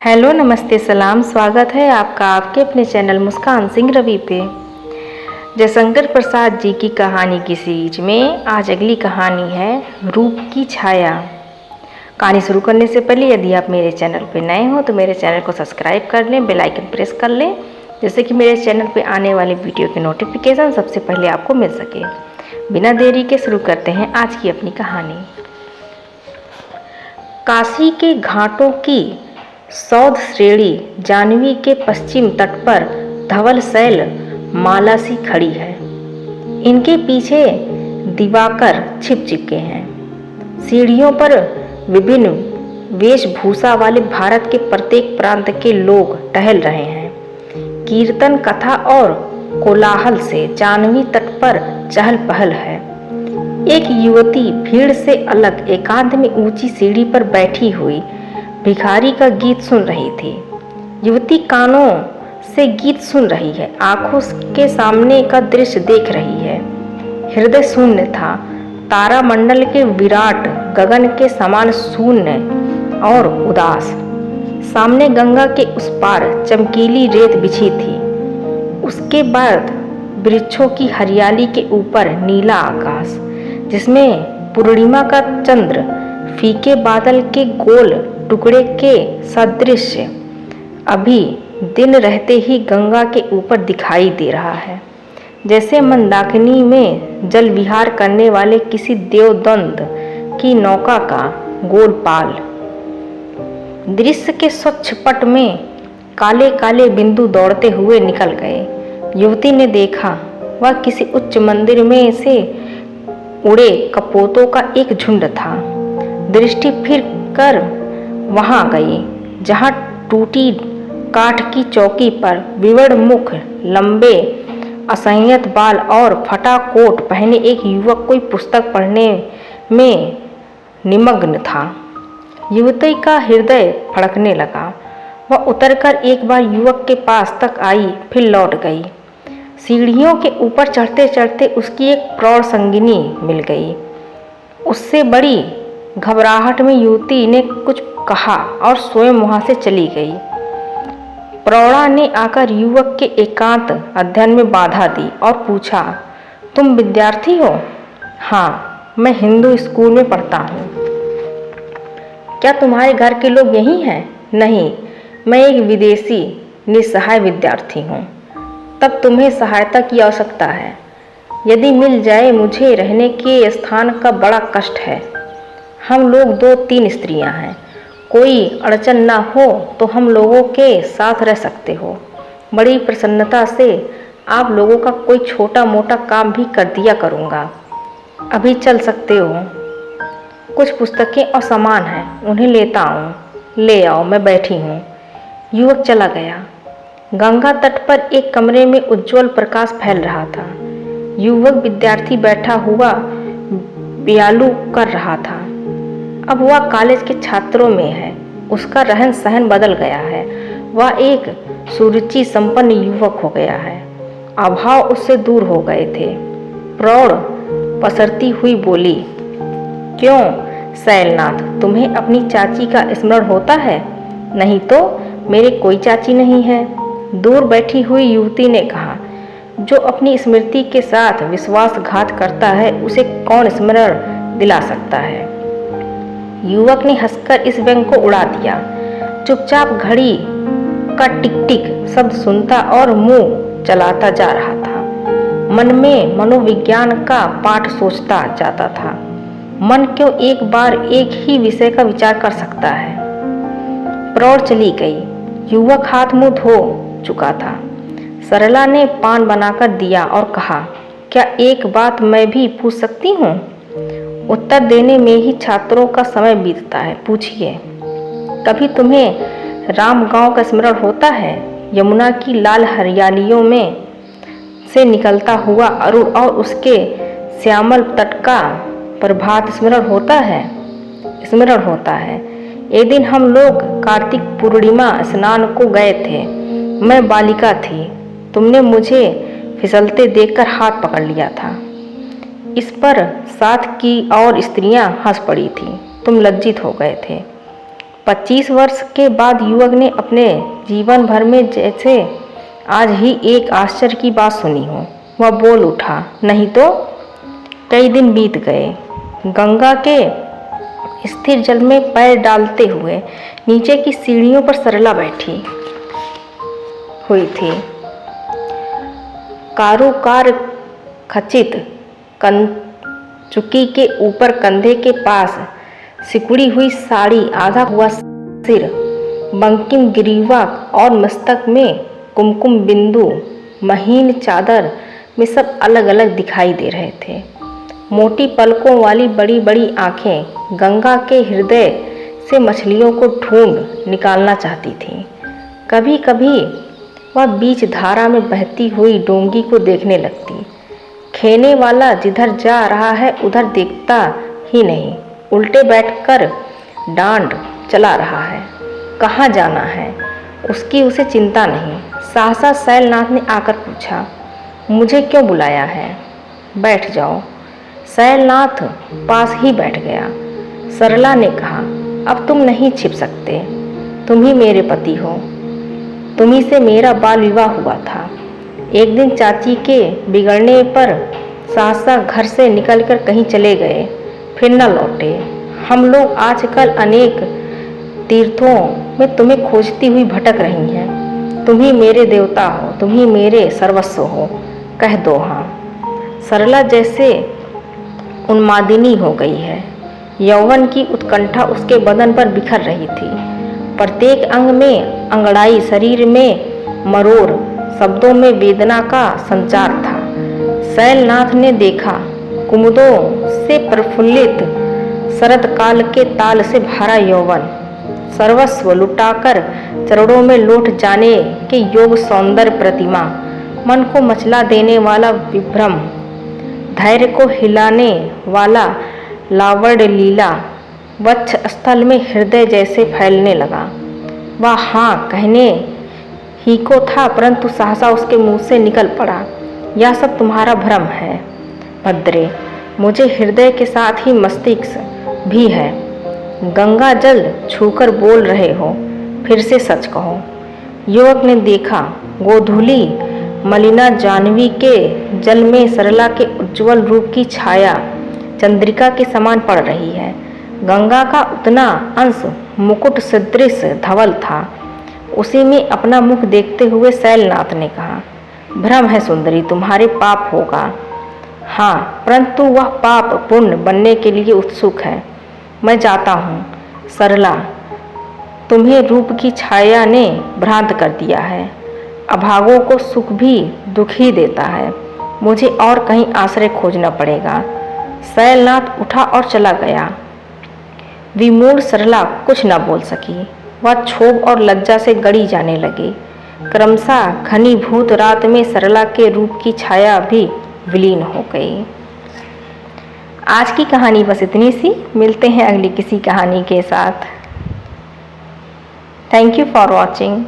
Hello, नमस्ते, सलाम। स्वागत है आपका आपके अपने चैनल मुस्कान सिंह रवि पे। जयशंकर प्रसाद जी की कहानी की सीरीज में आज अगली कहानी है रूप की छाया। कहानी शुरू करने से पहले यदि आप मेरे चैनल पे नए हो तो मेरे चैनल को सब्सक्राइब कर लें, बेल आइकन प्रेस कर लें, जिससे कि मेरे चैनल पे आने वाली वीडियो की नोटिफिकेशन सबसे पहले आपको मिल सके। बिना देरी के शुरू करते हैं आज की अपनी कहानी। काशी के घाटों की सौध श्रेणी जाह्नवी के पश्चिम तट पर धवल शैल माला सी खड़ी है। इनके पीछे दिवाकर छिप चुके हैं। सीढ़ियों पर विभिन्न वेशभूषा वाले भारत के प्रत्येक प्रांत के लोग टहल रहे हैं। कीर्तन, कथा और कोलाहल से जाह्नवी तट पर चहल पहल है। एक युवती भीड़ से अलग एकांत में ऊंची सीढ़ी पर बैठी हुई भिखारी का गीत सुन रही थी। युवती कानों से गीत सुन रही है, आंखों के सामने का दृश्य देख रही है। हृदय शून्य था। तारामंडल के विराट गगन के समान शून्य और उदास। सामने गंगा के उस पार चमकीली रेत बिछी थी। उसके बाद वृक्षों की हरियाली के ऊपर नीला आकाश, जिसमें पूर्णिमा का चंद्र फीके बादल के गोल टुकड़े के सदृश अभी दिन रहते ही गंगा के ऊपर दिखाई दे रहा है, जैसे मंदाकिनी में जल विहार करने वाले किसी देवदंत की नौका का गोल पाल। दृश्य के स्वच्छ पट में काले काले बिंदु दौड़ते हुए निकल गए। युवती ने देखा, वह किसी उच्च मंदिर में से उड़े कपोतों का एक झुंड था। दृष्टि फिर कर वहां गई, जहां टूटी काठ की चौकी पर विवर्ण मुख, लंबे असंयत बाल और फटा कोट पहने एक युवक कोई पुस्तक पढ़ने में निमग्न था। युवती का हृदय फड़कने लगा। वह उतरकर एक बार युवक के पास तक आई, फिर लौट गई। सीढ़ियों के ऊपर चढ़ते चढ़ते उसकी एक प्रौढ़ संगिनी मिल गई। उससे बड़ी घबराहट में युवती ने कुछ कहा और स्वयं वहां से चली गई। प्रौढ़ा ने आकर युवक के एकांत अध्ययन में बाधा दी और पूछा, तुम विद्यार्थी हो? हाँ, मैं हिंदू स्कूल में पढ़ता हूँ। क्या तुम्हारे घर के लोग यहीं हैं? नहीं, मैं एक विदेशी निस्सहाय विद्यार्थी हूँ। तब तुम्हें सहायता की आवश्यकता है। यदि मिल जाए, मुझे रहने के स्थान का बड़ा कष्ट है। हम लोग 2-3 स्त्रियां हैं। कोई अड़चन ना हो तो हम लोगों के साथ रह सकते हो। बड़ी प्रसन्नता से आप लोगों का कोई छोटा मोटा काम भी कर दिया करूँगा। अभी चल सकते हो? कुछ पुस्तकें और सामान हैं, उन्हें लेता हूँ। ले आओ, मैं बैठी हूँ। युवक चला गया। गंगा तट पर एक कमरे में उज्जवल प्रकाश फैल रहा था। युवक विद्यार्थी बैठा हुआ ब्यालू कर रहा था। अब वह कॉलेज के छात्रों में है। उसका रहन सहन बदल गया है। वह एक सुरुचि संपन्न युवक हो गया है। अभाव उससे दूर हो गए थे। प्रौढ़ पसरती हुई बोली, क्यों शैलनाथ, तुम्हें अपनी चाची का स्मरण होता है? नहीं तो मेरे कोई चाची नहीं है। दूर बैठी हुई युवती ने कहा, जो अपनी स्मृति के साथ विश्वासघात करता है उसे कौन स्मरण दिला सकता है? युवक ने हंसकर इस व्यंग को उड़ा दिया। चुपचाप घड़ी का टिक टिक शब्द सुनता और मुंह चलाता जा रहा था। मन में मनोविज्ञान का पाठ सोचता जाता था। मन क्यों एक बार एक ही विषय का विचार कर सकता है? प्रौढ़ चली गई। युवक हाथ मुंह धो चुका था। सरला ने पान बनाकर दिया और कहा, क्या एक बात मैं भी पूछ सकती हूँ? उत्तर देने में ही छात्रों का समय बीतता है। पूछिए। कभी तुम्हें राम गांव का स्मरण होता है? यमुना की लाल हरियालियों में से निकलता हुआ अरुण और उसके श्यामल तट का प्रभात स्मरण होता है? स्मरण होता है। एक दिन हम लोग कार्तिक पूर्णिमा स्नान को गए थे। मैं बालिका थी। तुमने मुझे फिसलते देखकर हाथ पकड़ लिया था। इस पर साथ की और स्त्रियां हंस पड़ी थी। तुम लज्जित हो गए थे। 25 वर्ष के बाद युवक ने अपने जीवन भर में जैसे आज ही एक आश्चर्य की बात सुनी हो। वह बोल उठा, नहीं तो। कई दिन बीत गए। गंगा के स्थिर जल में पैर डालते हुए नीचे की सीढ़ियों पर सरला बैठी हुई थी। कारुकार खचित कंचुकी के ऊपर कंधे के पास सिकुड़ी हुई साड़ी, आधा हुआ सिर, बंकिम ग्रीवा और मस्तक में कुमकुम बिंदु महीन चादर में सब अलग अलग दिखाई दे रहे थे। मोटी पलकों वाली बड़ी बड़ी आंखें गंगा के हृदय से मछलियों को ढूंढ निकालना चाहती थीं। कभी कभी वह बीच धारा में बहती हुई डोंगी को देखने लगती। खेने वाला जिधर जा रहा है उधर देखता ही नहीं, उल्टे बैठकर डांड चला रहा है। कहाँ जाना है उसकी उसे चिंता नहीं। सहसा शैलनाथ ने आकर पूछा, मुझे क्यों बुलाया है? बैठ जाओ। शैलनाथ पास ही बैठ गया। सरला ने कहा, अब तुम नहीं छिप सकते, तुम ही मेरे पति हो। तुम्ही से मेरा बाल विवाह हुआ था। एक दिन चाची के बिगड़ने पर सहसा घर से निकलकर कहीं चले गए, फिर न लौटे। हम लोग आजकल अनेक तीर्थों में तुम्हें खोजती हुई भटक रही हैं। तुम ही मेरे देवता हो, तुम ही मेरे सर्वस्व हो, कह दो हाँ। सरला जैसे उन्मादिनी हो गई है। यौवन की उत्कंठा उसके बदन पर बिखर रही थी। प्रत्येक अंग में अंगड़ाई, शरीर में मरोड़, शब्दों में वेदना का संचार था। शैलनाथ ने देखा, कुमुदों से प्रफुल्लित शरद काल के ताल से भरा यौवन, सर्वस्व लुटाकर चरणों में लौट जाने के योग सौंदर्य प्रतिमा, मन को मचला देने वाला विभ्रम, धैर्य को हिलाने वाला लावण्य लीला वक्ष स्थल में हृदय जैसे फैलने लगा। वह हाँ कहने ही को था, परंतु सहसा उसके मुंह से निकल पड़ा, यह सब तुम्हारा भ्रम है भद्रे, मुझे हृदय के साथ ही मस्तिष्क भी है। गंगा जल छूकर बोल रहे हो, फिर से सच कहो। युवक ने देखा, गोधूली मलिना जाह्नवी के जल में सरला के उज्ज्वल रूप की छाया चंद्रिका के समान पड़ रही है। गंगा का उतना अंश मुकुट सदृश धवल था। उसी में अपना मुख देखते हुए शैलनाथ ने कहा, भ्रम है सुंदरी, तुम्हारे पाप होगा। हाँ, परंतु वह पाप पुण्य बनने के लिए उत्सुक है। मैं जाता हूँ सरला, तुम्हें रूप की छाया ने भ्रांत कर दिया है। अभागों को सुख भी दुख ही देता है। मुझे और कहीं आश्रय खोजना पड़ेगा। शैलनाथ उठा और चला गया। विमूढ़ सरला कुछ न बोल सकी। वह क्षोभ और लज्जा से गड़ी जाने लगी। क्रमशः घनीभूत रात में सरला के रूप की छाया भी विलीन हो गई। आज की कहानी बस इतनी सी। मिलते हैं अगली किसी कहानी के साथ। Thank you for watching.